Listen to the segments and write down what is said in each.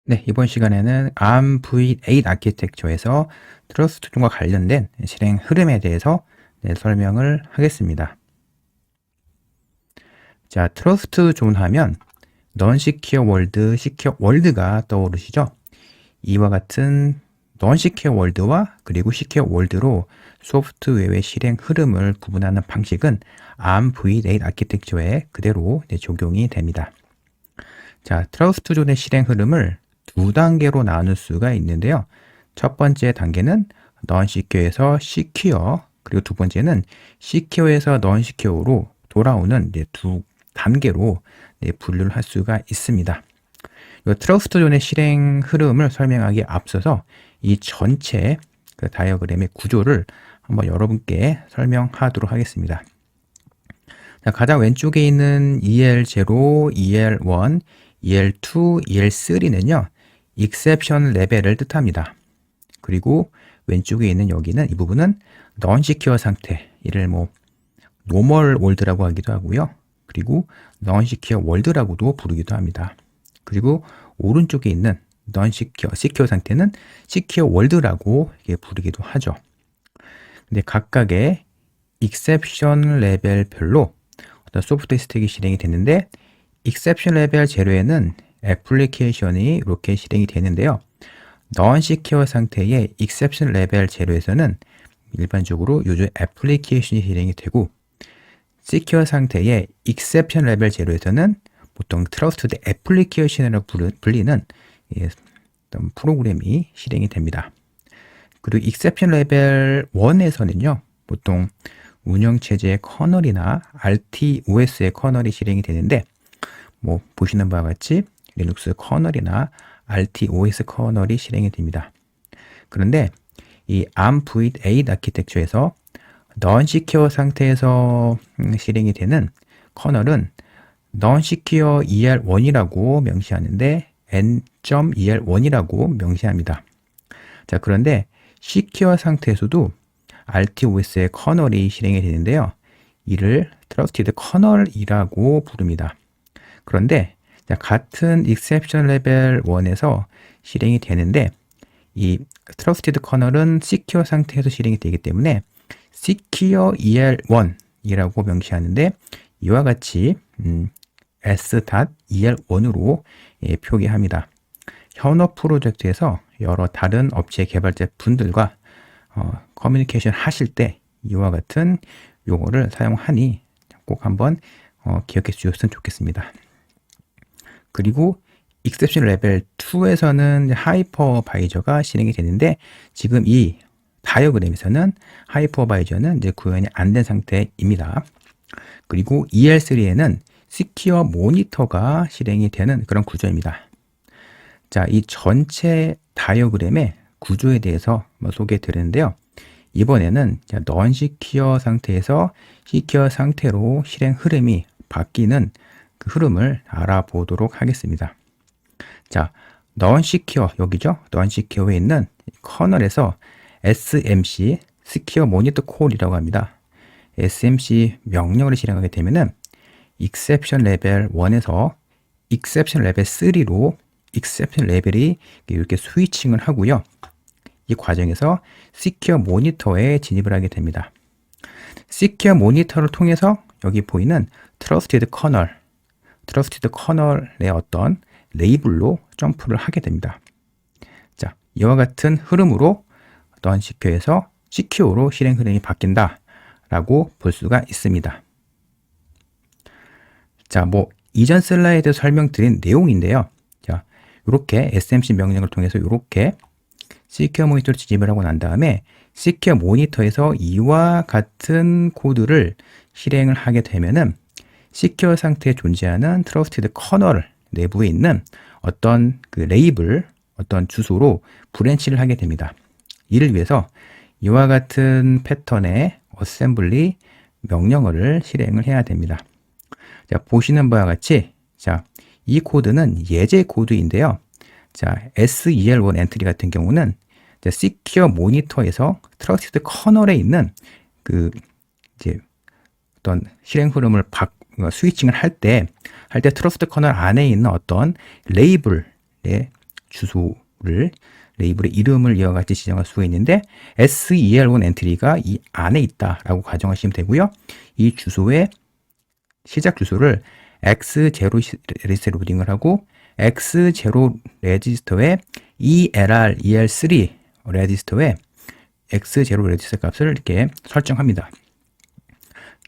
네, 이번 시간에는 ARM v8 아키텍처에서 트러스트 존과 관련된 실행 흐름에 대해서 설명을 하겠습니다. 자, 트러스트 존 하면 non-secure world, secure world가 떠오르시죠? 이와 같은 non-secure world와 그리고 secure world로 소프트웨어의 실행 흐름을 구분하는 방식은 ARM v8 아키텍처에 그대로 적용이 됩니다. 자, 트러스트 존의 실행 흐름을 두 단계로 나눌 수가 있는데요. 첫 번째 단계는 non-secure에서 secure, 그리고 두 번째는 secure에서 non-secure로 돌아오는 두 단계로 분류를 할 수가 있습니다. 트러스트 존의 실행 흐름을 설명하기에 앞서서 이 전체 그 다이어그램의 구조를 한번 여러분께 설명하도록 하겠습니다. 자, 가장 왼쪽에 있는 EL0, EL1, EL2, EL3는요, exception 레벨을 뜻합니다. 그리고 왼쪽에 있는 여기는 이 부분은 non-secure 상태, 이를 normal world라고 하기도 하고요. 그리고 non-secure world라고도 부르기도 합니다. 그리고 오른쪽에 있는 non-secure, secure 상태는 secure world라고 부르기도 하죠. 근데 각각의 exception 레벨별로 어떤 소프트웨어 스택이 실행이 됐는데, exception 레벨 0에는 애플리케이션이 이렇게 실행이 되는데요. non-secure 상태의 exception 레벨 0에서는 일반적으로 요즘 애플리케이션이 실행이 되고, secure 상태의 exception 레벨 0에서는 보통 trusted application으로 불리는 어떤 프로그램이 실행이 됩니다. 그리고 exception 레벨 1에서는요, 보통 운영체제의 커널이나 RTOS의 커널이 실행이 되는데, 보시는 바와 같이 리눅스 커널이나 RTOS 커널이 실행이 됩니다. 그런데 이 ARM v8 아키텍처에서 non-secure 상태에서 실행이 되는 커널은 non-secure EL1이라고 명시하는데 n.EL1이라고 명시합니다. 자, 그런데 secure 상태에서도 RTOS의 커널이 실행이 되는데요. 이를 Trusted Kernel이라고 부릅니다. 그런데 같은 exception 레벨 1에서 실행이 되는데, 이 Trusted Kernel은 secure 상태에서 실행이 되기 때문에 Secure EL1이라고 명시하는데, 이와 같이 s.el1으로 표기합니다. 현업 프로젝트에서 여러 다른 업체 개발자 분들과 커뮤니케이션 하실 때 이와 같은 용어를 사용하니 꼭 한번 기억해 주셨으면 좋겠습니다. 그리고 exception 레벨 2에서는 하이퍼바이저가 실행이 되는데, 지금 이 다이어그램에서는 하이퍼바이저는 구현이 안 된 상태입니다. 그리고 EL3에는 시큐어 모니터가 실행이 되는 그런 구조입니다. 자, 이 전체 다이어그램의 구조에 대해서 소개해 드리는데요. 이번에는 non-secure 상태에서 secure 상태로 실행 흐름이 바뀌는 그 흐름을 알아보도록 하겠습니다. 자, non-secure, 여기죠? non-secure에 있는 커널에서 SMC, Secure Monitor Call이라고 합니다. SMC 명령을 실행하게 되면은 exception 레벨 1에서 exception 레벨 3로 exception 레벨이 이렇게 스위칭을 하고요. 이 과정에서 Secure Monitor에 진입을 하게 됩니다. Secure Monitor를 통해서 여기 보이는 Trusted Kernel의 어떤 레이블로 점프를 하게 됩니다. 자, 이와 같은 흐름으로 non-secure에서 secure로 실행 흐름이 바뀐다 라고 볼 수가 있습니다. 자, 이전 슬라이드에 설명드린 내용인데요. 자, 이렇게 SMC 명령을 통해서 이렇게 Secure 모니터로 진입을 하고 난 다음에 Secure 모니터에서 이와 같은 코드를 실행을 하게 되면은 Secure 상태에 존재하는 Trusted Kernel 내부에 있는 어떤 그 레이블, 어떤 주소로 브랜치를 하게 됩니다. 이를 위해서 이와 같은 패턴의 어셈블리 명령어를 실행을 해야 됩니다. 자, 보시는 바와 같이, 자, 이 코드는 예제 코드인데요. 자, SEL1 엔트리 같은 경우는 Secure 모니터에서 Trusted Kernel에 있는 어떤 실행 흐름을 스위칭을 할 때 Trusted Kernel 안에 있는 어떤 레이블의 주소를 레이블의 이름을 이와 같이 지정할 수가 있는데 SEL1 엔트리가 이 안에 있다라고 가정하시면 되고요. 이 주소의 시작 주소를 X0 레지스터 로딩을 하고 X0 레지스터에 ELR, EL3 레지스터에 X0 레지스터 값을 이렇게 설정합니다.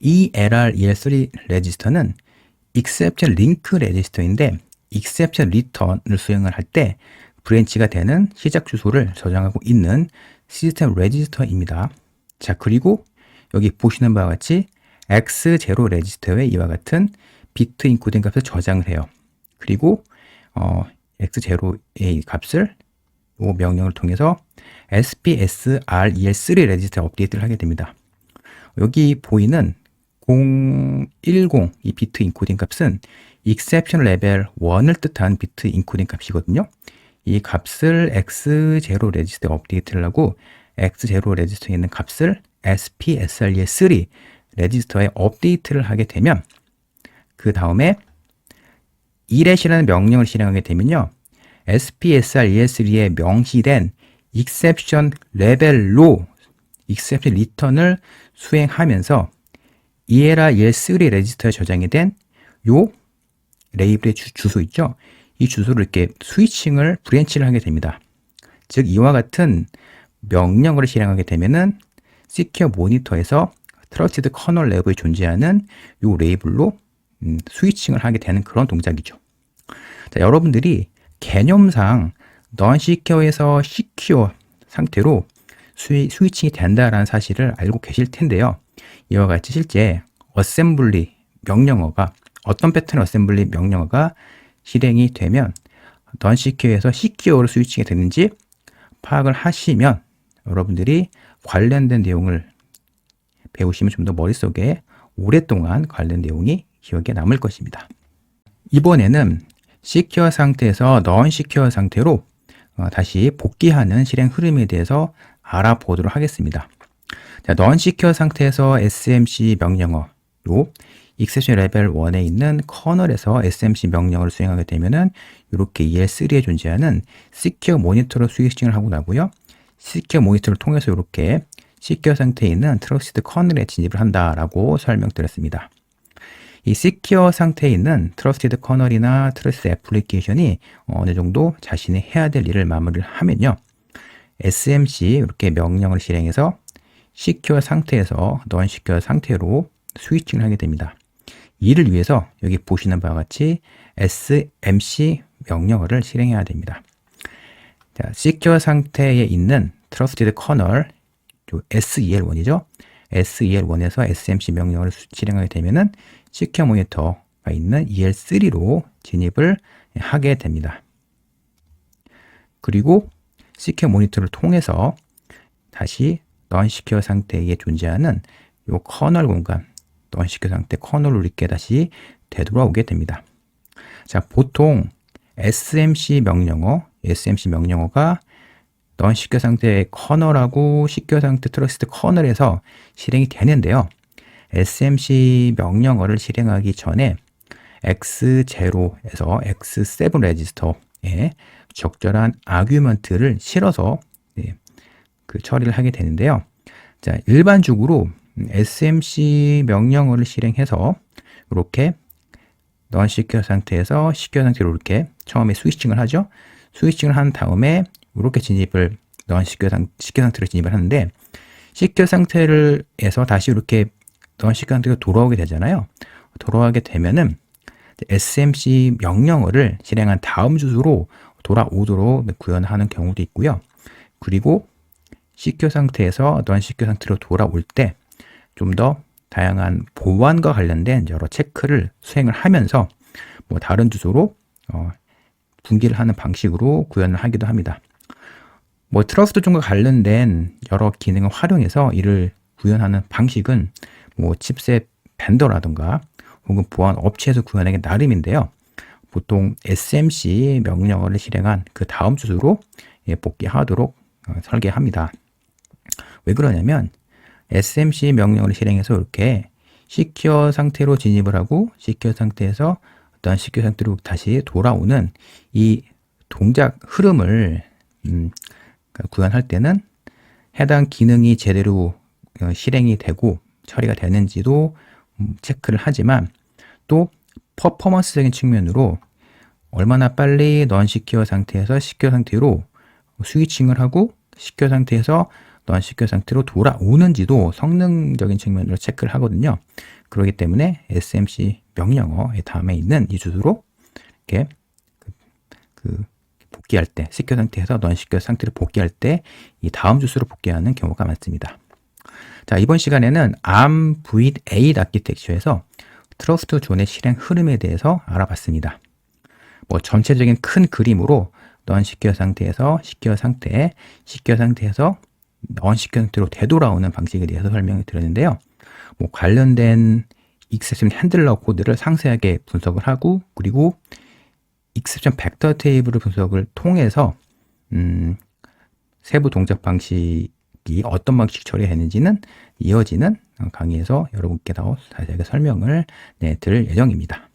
ELR, EL3 레지스터는 exception link 레지스터인데 exception return을 수행을 할 때 브랜치가 되는 시작 주소를 저장하고 있는 시스템 레지스터입니다. 자, 그리고 여기 보시는 바와 같이 X0 레지스터에 이와 같은 비트 인코딩 값을 저장을 해요. 그리고 X0의 값을 이 명령을 통해서 SPSREL3 레지스터 업데이트를 하게 됩니다. 여기 보이는 010 이 비트 인코딩 값은 exception level 1을 뜻한 비트 인코딩 값이거든요. 이 값을 X0 레지스터에 업데이트를 하고 X0 레지스터에 있는 값을 SPSREL3 레지스터에 업데이트를 하게 되면 그 다음에 ELET이라는 명령을 실행하게 되면요. SPSREL3에 명시된 exception level로 exception return을 수행하면서 ELR, EL3 레지스터에 저장이 된 요 레이블의 주소 있죠? 이 주소를 이렇게 스위칭을 브랜치를 하게 됩니다. 즉 이와 같은 명령어를 실행하게 되면은 시큐어 모니터에서 트러스티드 커널 내부에 존재하는 요 레이블로 스위칭을 하게 되는 그런 동작이죠. 자, 여러분들이 개념상 non-secure에서 secure 상태로 스위칭이 된다라는 사실을 알고 계실 텐데요. 이와 같이 실제 어셈블리 명령어가 어떤 패턴의 어셈블리 명령어가 실행이 되면 non-secure에서 secure로 스위칭이 되는지 파악을 하시면 여러분들이 관련된 내용을 배우시면 좀 더 머릿속에 오랫동안 관련 내용이 기억에 남을 것입니다. 이번에는 secure 상태에서 non-secure 상태로 다시 복귀하는 실행 흐름에 대해서 알아보도록 하겠습니다. 자, non-secure 상태에서 SMC 명령어, 요 exception level 1에 있는 커널에서 SMC 명령어를 수행하게 되면은 이렇게 EL3에 존재하는 secure 모니터로 스위칭을 하고 나고요. secure 모니터를 통해서 이렇게 secure 상태에 있는 트러스티드 커널에 진입을 한다라고 설명드렸습니다. 이 secure 상태에 있는 트러스티드 커널이나 트러스티드 애플리케이션이 어느 정도 자신이 해야 될 일을 마무리를 하면요. SMC 이렇게 명령을 실행해서 secure 상태에서 non-secure 상태로 스위칭을 하게 됩니다. 이를 위해서 여기 보시는 바와 같이 SMC 명령어를 실행해야 됩니다. 자, secure 상태에 있는 트러스티드 커널 SEL1이죠. SEL1에서 SMC 명령어를 실행하게 되면은 secure 모니터가 있는 EL3로 진입을 하게 됩니다. 그리고 secure 모니터를 통해서 다시 non-secure 상태에 존재하는 이 커널 공간, non-secure 상태 커널로 이렇게 다시 되돌아오게 됩니다. 자, 보통 SMC 명령어가 non-secure 상태의 커널하고 secure 상태 트러스트 커널에서 실행이 되는데요. SMC 명령어를 실행하기 전에 X0에서 X7 레지스터에 적절한 아규먼트를 실어서 그 처리를 하게 되는데요. 자, 일반적으로 SMC 명령어를 실행해서 이렇게 non-secure 상태에서 secure 상태로 이렇게 처음에 스위칭을 하죠. 스위칭을 한 다음에 이렇게 진입을 non-secure 상태로 진입을 하는데 secure 상태에서 다시 이렇게 non-secure 상태로 돌아오게 되잖아요. 돌아오게 되면은 SMC 명령어를 실행한 다음 주소로 돌아오도록 구현하는 경우도 있고요. 그리고 secure 상태에서 non-secure 상태로 돌아올 때 좀 더 다양한 보안과 관련된 여러 체크를 수행을 하면서 뭐 다른 주소로 분기를 하는 방식으로 구현을 하기도 합니다. 뭐 트러스트존과 관련된 여러 기능을 활용해서 이를 구현하는 방식은 뭐 칩셋 벤더라든가 혹은 보안 업체에서 구현하기 나름인데요. 보통 SMC 명령어를 실행한 그 다음 주소로 복귀하도록 설계합니다. 왜 그러냐면 SMC 명령어를 실행해서 이렇게 secure 상태로 진입을 하고 secure 상태에서 어떤 secure 상태로 다시 돌아오는 이 동작 흐름을 구현할 때는 해당 기능이 제대로 실행이 되고 처리가 되는지도 체크를 하지만 또 퍼포먼스적인 측면으로 얼마나 빨리 넌시큐어 상태에서 시큐어 상태로 스위칭을 하고 시큐어 상태에서 넌시큐어 상태로 돌아오는지도 성능적인 측면으로 체크를 하거든요. 그렇기 때문에 SMC 명령어의 다음에 있는 이 주소로 이렇게 복귀할 때, 시큐어 상태에서 넌시큐어 상태로 복귀할 때 이 다음 주소로 복귀하는 경우가 많습니다. 자, 이번 시간에는 ARM v8 아키텍처에서 트러스트 존의 실행 흐름에 대해서 알아봤습니다. 전체적인 큰 그림으로 넌시큐어 상태에서 시큐어 상태에, 시큐어 상태에서 넌시큐어 상태로 되돌아오는 방식에 대해서 설명을 드렸는데요. 관련된 익셉션 핸들러 코드를 상세하게 분석을 하고, 그리고 익셉션 벡터 테이블 분석을 통해서 세부 동작 방식이 어떤 방식 처리했는지는 이어지는 강의에서 여러분께 더 자세하게 설명을 드릴 예정입니다.